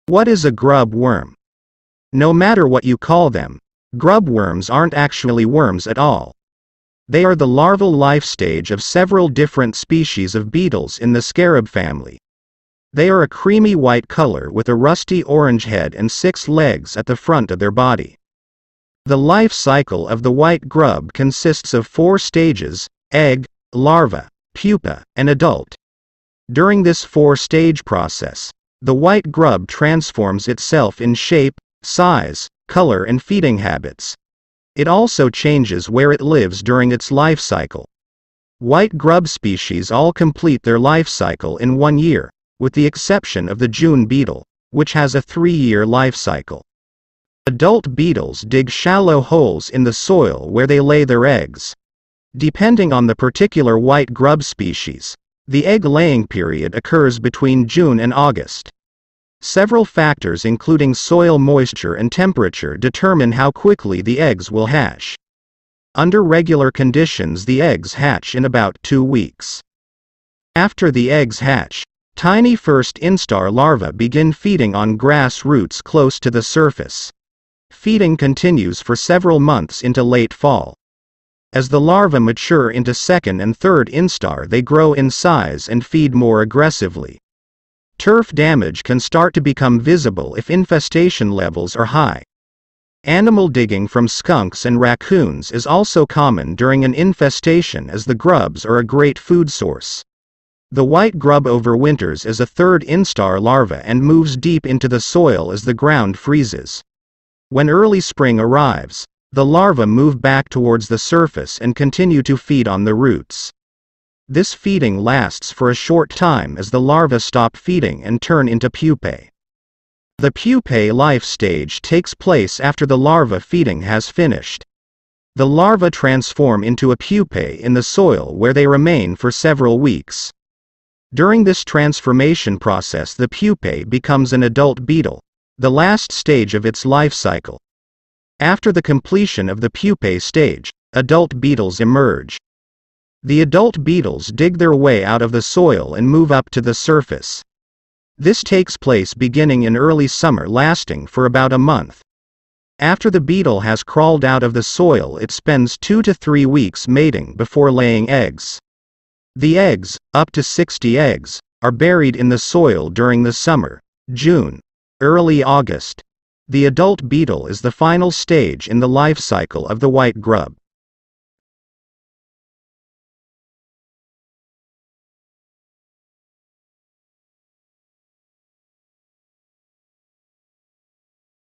What is a grub worm? No matter what you call them, grub worms aren't actually worms at all. They are the larval life stage of several different species of beetles in the scarab family. They are a creamy white color with a rusty orange head and 6 legs at the front of their body. The life cycle of the white grub consists of 4 stages: egg, larva, pupa, and adult. During this 4-stage process, the white grub transforms itself in shape, size, color, and feeding habits. It also changes where it lives during its life cycle. White grub species all complete their life cycle in 1 year, with the exception of the June beetle, which has a 3-year life cycle. Adult beetles dig shallow holes in the soil where they lay their eggs. Depending on the particular white grub species, the egg-laying period occurs between June and August. Several factors including soil moisture and temperature determine how quickly the eggs will hatch. Under regular conditions, the eggs hatch in about 2 weeks. After the eggs hatch, tiny first instar larvae begin feeding on grass roots close to the surface. Feeding continues for several months into late fall. As the larvae mature into second and third instar, they grow in size and feed more aggressively. Turf damage can start to become visible if infestation levels are high. Animal digging from skunks and raccoons is also common during an infestation, as the grubs are a great food source. The white grub overwinters as a third instar larva and moves deep into the soil as the ground freezes. When early spring arrives, the larvae move back towards the surface and continue to feed on the roots. This feeding lasts for a short time as the larvae stop feeding and turn into pupae. The pupae life stage takes place after the larva feeding has finished. The larvae transform into a pupae in the soil, where they remain for several weeks. During this transformation process, the pupae becomes an adult beetle, the last stage of its life cycle. After the completion of the pupae stage, adult beetles emerge. The adult beetles dig their way out of the soil and move up to the surface. This takes place beginning in early summer, lasting for about a month. After the beetle has crawled out of the soil, it spends 2 to 3 weeks mating before laying eggs. The eggs, up to 60 eggs, are buried in the soil during the summer, June, early August. The adult beetle is the final stage in the life cycle of the white grub.